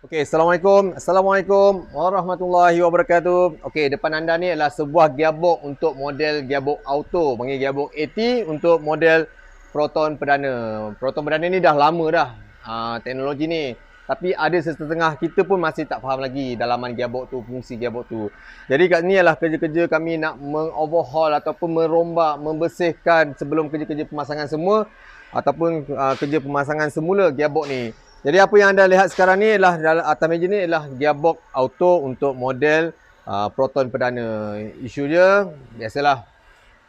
Okey, Assalamualaikum warahmatullahi wabarakatuh. Okey, depan anda ni adalah sebuah gearbox untuk model gearbox auto, panggil gearbox 80 untuk model Proton Perdana. Proton Perdana ni dah lama dah teknologi ni. Tapi ada setengah kita pun masih tak faham lagi dalaman gearbox tu, fungsi gearbox tu. Jadi kat ni adalah kerja-kerja kami nak mengoverhaul ataupun merombak, membersihkan sebelum kerja-kerja pemasangan semua ataupun kerja pemasangan semula gearbox ni. Jadi apa yang anda lihat sekarang ni adalah dalam atas meja ni adalah gearbox auto untuk model Proton Perdana. Isu dia biasalah,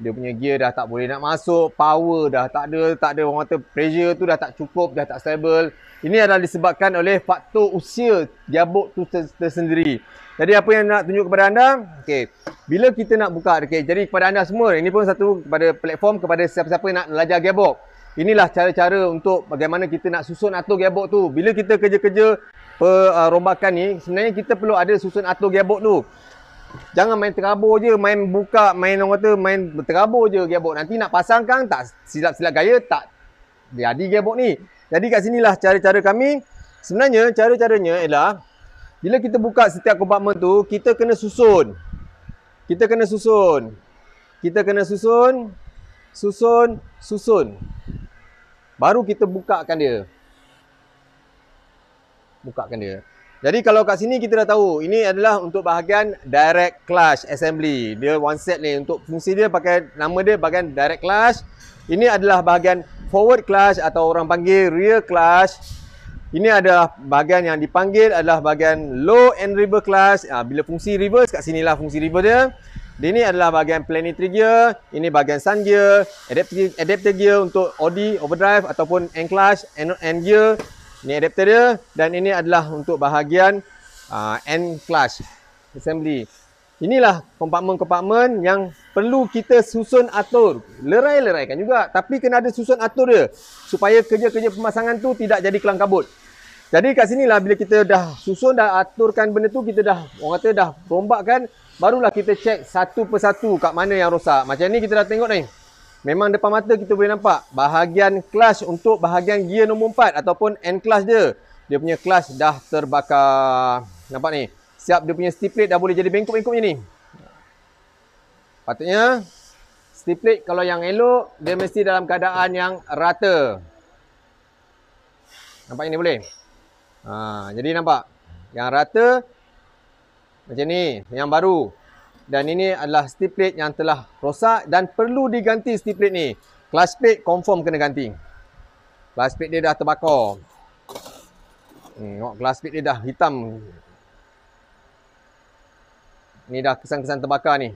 dia punya gear dah tak boleh nak masuk, power dah tak ada orang kata pressure tu dah tak cukup, dah tak stable. Ini adalah disebabkan oleh faktor usia gearbox tu tersendiri. Jadi apa yang nak tunjuk kepada anda, okey, bila kita nak buka, okey, jadi kepada anda semua, ini pun satu kepada platform kepada siapa-siapa yang nak belajar gearbox. Inilah cara-cara untuk bagaimana kita nak susun atur gearbox tu. Bila kita kerja-kerja perombakan ni, sebenarnya kita perlu ada susun atur gearbox tu. Jangan main terabur je, main buka, main orang kata main terabur je gearbox. Nanti nak pasangkan tak silap-silap gaya, tak jadi gearbox ni. Jadi kat sinilah cara-cara kami. Sebenarnya cara-caranya ialah bila kita buka setiap kompartmen tu, kita kena susun. Kita kena susun. Kita kena susun. Susun. Susun. Baru kita bukakan dia. Bukakan dia. Jadi kalau kat sini kita dah tahu, ini adalah untuk bahagian direct clutch assembly. Dia one set ni, untuk fungsi dia pakai nama dia bahagian direct clutch. Ini adalah bahagian forward clutch atau orang panggil rear clutch. Ini adalah bahagian yang dipanggil adalah bahagian low and reverse clutch. Bila fungsi reverse, kat sinilah fungsi reverse dia. Ini adalah bahagian planetary gear, ini bahagian sun gear, adapter gear untuk OD, overdrive ataupun end clutch, end gear. Ini adapter dia, dan ini adalah untuk bahagian end clutch assembly. Inilah kompartmen-kompartmen yang perlu kita susun atur. Lerai-leraikan juga, tapi kena ada susun atur dia supaya kerja-kerja pemasangan tu tidak jadi kelang kabut. Jadi kat sinilah bila kita dah susun, dah aturkan benda tu, kita dah, orang kata dah rombakkan, barulah kita cek satu persatu kat mana yang rosak. Macam ni kita dah tengok ni. Memang depan mata kita boleh nampak bahagian clutch untuk bahagian gear nombor 4 ataupun end clutch dia. Dia punya clutch dah terbakar. Nampak ni? Siap dia punya steel plate dah boleh jadi bengkok-bengkok macam ni. Patutnya steel plate kalau yang elok, dia mesti dalam keadaan yang rata. Nampak ini boleh? Jadi nampak? Yang rata macam ni, yang baru. Dan ini adalah steel plate yang telah rosak dan perlu diganti steel plate ni. Clutch plate confirm kena ganti. Clutch plate dia dah terbakar. Tengok clutch plate dia dah hitam. Ni dah kesan-kesan terbakar ni.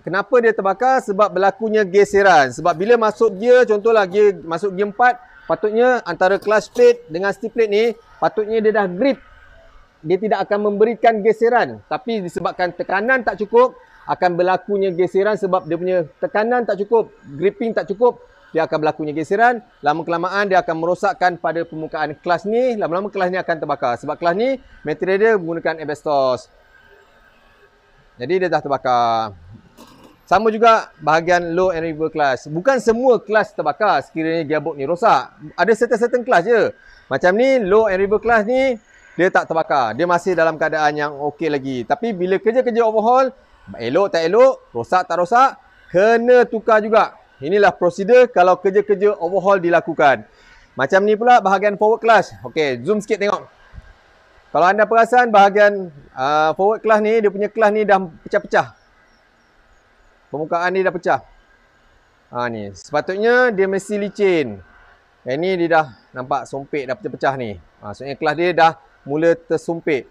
Kenapa dia terbakar? Sebab berlakunya geseran. Sebab bila masuk gear, contohlah gear masuk gear 4, patutnya antara clutch plate dengan steel plate ni, patutnya dia dah grip. Dia tidak akan memberikan geseran. Tapi disebabkan tekanan tak cukup, akan berlakunya geseran sebab dia punya tekanan tak cukup, gripping tak cukup, dia akan berlakunya geseran. Lama-kelamaan dia akan merosakkan pada permukaan kelas ni. Lama-lama kelas ni akan terbakar. Sebab kelas ni, material dia menggunakan asbestos. Jadi dia dah terbakar. Sama juga bahagian low and reverse clutch. Bukan semua clutch terbakar sekiranya gearbox ni rosak. Ada certain clutch je. Macam ni, low and reverse clutch ni, dia tak terbakar. Dia masih dalam keadaan yang okey lagi. Tapi bila kerja-kerja overhaul, elok tak elok, rosak tak rosak, kena tukar juga. Inilah prosedur kalau kerja-kerja overhaul dilakukan. Macam ni pula bahagian forward clutch. Okey, zoom sikit tengok. Kalau anda perasan bahagian forward clutch ni, dia punya clutch ni dah pecah-pecah. Permukaan ni dah pecah. Ni. Sepatutnya dia mesti licin. Yang ni dia dah nampak sompek, dah pecah-pecah ni. Maksudnya clutch dia dah mula tersumpit.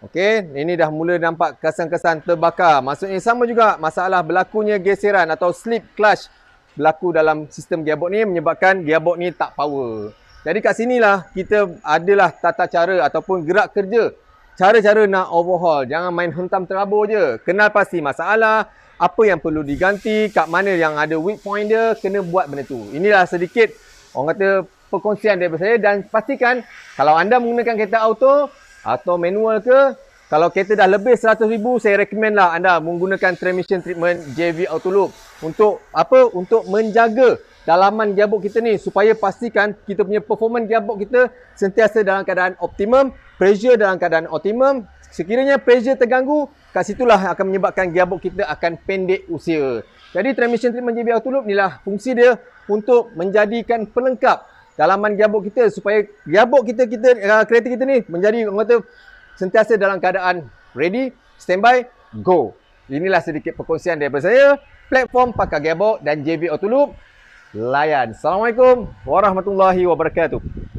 Okey, ini dah mula nampak kesan-kesan terbakar. Maksudnya sama juga masalah berlakunya geseran atau slip clutch berlaku dalam sistem gearbox ni menyebabkan gearbox ni tak power. Jadi kat sinilah kita adalah tata cara ataupun gerak kerja. Cara-cara nak overhaul. Jangan main hentam terabur je. Kenal pasti masalah, apa yang perlu diganti, kat mana yang ada weak point dia, kena buat benda tu. Inilah sedikit orang kata perkongsian daripada saya, dan pastikan kalau anda menggunakan kereta auto atau manual ke, kalau kereta dah lebih 100,000, saya recommend lah anda menggunakan transmission treatment JV Auto Loop. Untuk apa? Untuk menjaga dalaman gearbox kita ni supaya pastikan kita punya performance gearbox kita sentiasa dalam keadaan optimum. pressure dalam keadaan optimum. Sekiranya pressure terganggu, kat situlah akan menyebabkan gearbox kita akan pendek usia. Jadi transmission treatment JB Auto Loop inilah fungsi dia untuk menjadikan pelengkap dalaman gearbox kita supaya gearbox kita kereta kita ni menjadi orang kata sentiasa dalam keadaan ready, standby, go. Inilah sedikit perkongsian daripada saya, platform pakar gearbox dan JB Auto Loop. Layan. Assalamualaikum warahmatullahi wabarakatuh.